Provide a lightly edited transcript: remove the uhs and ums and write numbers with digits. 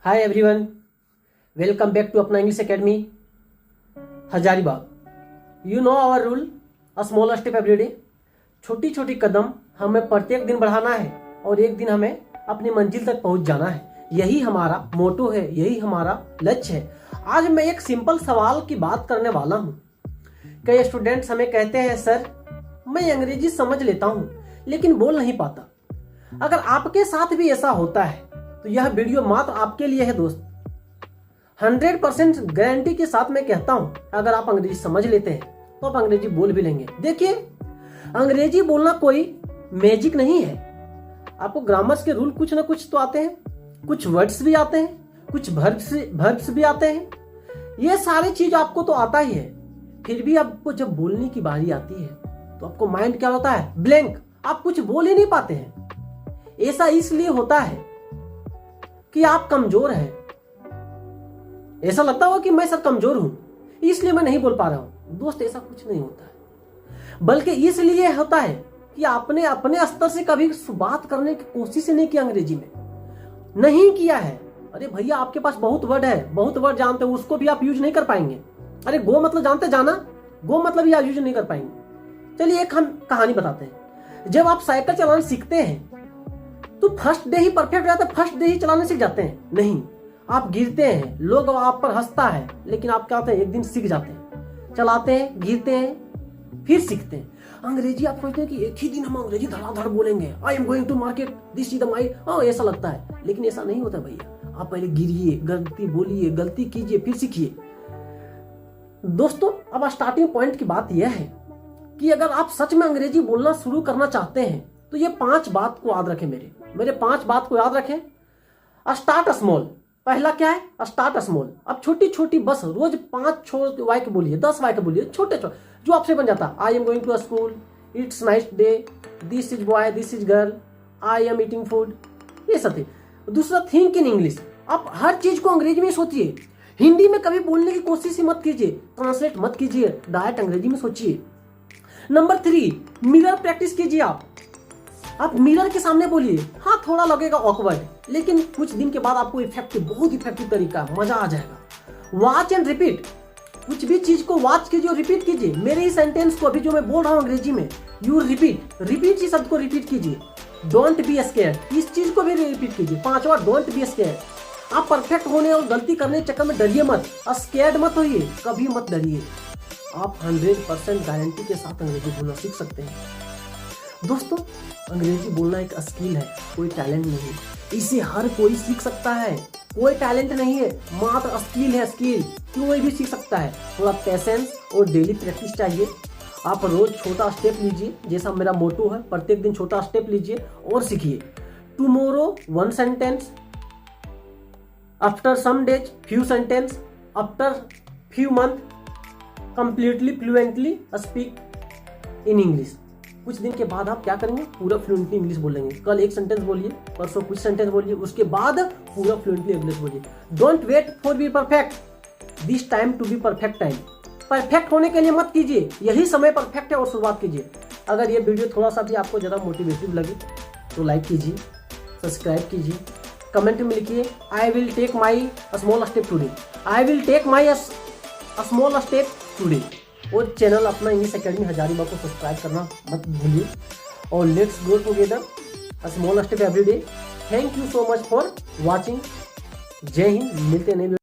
Hi everyone, welcome back to अपना English academy Hazaribagh. You know our rule, a small step every day. छोटी छोटी कदम हमें प्रत्येक दिन बढ़ाना है और एक दिन हमें अपनी मंजिल तक पहुंच जाना है। यही हमारा मोटो है, यही हमारा लक्ष्य है। आज मैं एक सिंपल सवाल की बात करने वाला हूं। कई स्टूडेंट्स हमें कहते हैं, सर मैं अंग्रेजी समझ लेता हूं लेकिन बोल नहीं पाता। अगर आपके साथ भी ऐसा होता है तो यह वीडियो मात्र आपके लिए है दोस्त। 100% गारंटी के साथ मैं कहता हूं, अगर आप अंग्रेजी समझ लेते हैं तो आप अंग्रेजी बोल भी लेंगे। देखिए, अंग्रेजी बोलना कोई मैजिक नहीं है। आपको ग्रामर्स के रूल कुछ ना कुछ तो आते हैं, कुछ वर्ड्स भी आते हैं, कुछ वर्ब्स भी आते हैं। ये सारी चीज आपको तो आता ही है। फिर भी आपको जब बोलने की बारी आती है तो आपको माइंड क्या होता है? ब्लैंक। आप कुछ बोल ही नहीं पाते हैं। ऐसा इसलिए होता है कि आप कमजोर हैं। ऐसा लगता होगा कि मैं सर कमजोर हूं इसलिए मैं नहीं बोल पा रहा हूं। दोस्त, ऐसा कुछ नहीं होता है, बल्कि इसलिए होता है कि आपने अपने स्तर से कभी बात करने की कोशिश नहीं की, अंग्रेजी में नहीं किया है। अरे भैया, आपके पास बहुत वर्ड है, बहुत वर्ड जानते हो, उसको भी आप यूज नहीं कर पाएंगे। अरे गो मतलब जानते, जाना, गो मतलब ये यूज नहीं कर पाएंगे। चलिए एक हम कहानी बताते हैं। जब आप साइकिल चलाना सीखते हैं तो फर्स्ट डे ही परफेक्ट हो जाता है, फर्स्ट डे ही चलाने सीख जाते हैं? नहीं, आप गिरते हैं, लोग आप पर हंसता है, लेकिन आप क्या होते हैं, एक दिन सीख जाते हैं। चलाते हैं, गिरते हैं, फिर सीखते हैं। अंग्रेजी आप सोचते हैं कि एक ही दिन हम अंग्रेजी धड़ाधड़ बोलेंगे, I am going to market, this is the my, ऐसा लगता है, लेकिन ऐसा नहीं होता भैया। आप पहले गिरिए, गलती बोलिए, गलती कीजिए, फिर सीखिए। दोस्तों, अब स्टार्टिंग पॉइंट की बात यह है कि अगर आप सच में अंग्रेजी बोलना शुरू करना चाहते हैं तो ये 5 बात को याद रखें। मेरे 5 बात को याद रखें। Start small. पहला क्या है? Start small. अब छोटी छोटी, बस रोज 5 वाक्य बोलिए, 10 वाक्य बोलिए, छोटे छोटे जो आपसे बन जाता। I am going to school, it's nice day, this is boy, this is girl, I am eating food, ये सब थे। दूसरा, थिंक इन इंग्लिश। आप हर चीज को अंग्रेजी में सोचिए। हिंदी में कभी बोलने की कोशिश ही मत कीजिए, ट्रांसलेट मत कीजिए, डायरेक्ट अंग्रेजी में सोचिए। नंबर 3, मिरर प्रैक्टिस कीजिए। आप मिरर के सामने बोलिए। हाँ, थोड़ा लगेगा ऑकवर्ड, लेकिन कुछ दिन के बाद आपको बहुत इफेक्टिव तरीका, मजा आ जाएगा। Watch and repeat. कुछ भी चीज को वॉच कीजिए और रिपीट कीजिए। मेरे ही सेंटेंस को अभी जो मैं बोल रहा हूँ अंग्रेजी में, यू रिपीट इस शब्द को रिपीट कीजिए। डोंट बी स्कैर्ड, इस चीज को भी रिपीट कीजिए 5 बार। Don't be scared. आप परफेक्ट होने और गलती करने के चक्कर में डरिए मत, स्कैर्ड मत होइए, कभी मत डरिए। आप 100% गारंटी के साथ अंग्रेजी बोलना सीख सकते हैं। दोस्तों, अंग्रेजी बोलना एक स्किल है, कोई टैलेंट नहीं। इसे हर कोई सीख सकता है, कोई टैलेंट नहीं है, मात्र स्किल है। स्किल कोई भी सीख सकता है। थोड़ा पेशेंस और डेली प्रैक्टिस चाहिए। आप रोज छोटा स्टेप लीजिए, जैसा मेरा मोटो है, प्रत्येक दिन छोटा स्टेप लीजिए और सीखिए। Tomorrow 1 sentence, after some days few sentence, after few month completely fluently speak in English. कुछ दिन के बाद आप क्या करेंगे? पूरा फ्लुएंटली इंग्लिश बोलेंगे। कल एक सेंटेंस बोलिए, परसों कुछ सेंटेंस बोलिए, उसके बाद पूरा फ्लुएंटली इंग्लिश बोलिए। Don't wait for be perfect, this time to be perfect time. Perfect होने के लिए मत कीजिए, यही समय परफेक्ट है और शुरुआत कीजिए। अगर ये वीडियो थोड़ा सा भी आपको ज़्यादा मोटिवेटिव लगे तो लाइक कीजिए, सब्सक्राइब कीजिए, कमेंट में लिखिए I will take my small step today, I will take my small step today. और चैनल अपना इंग्लिश एकेडमी हजारीबाग को सब्सक्राइब करना मत भूलिए। और let's go together a small step every day. Thank you so much for watching. जय हिंद। मिलते हैं नए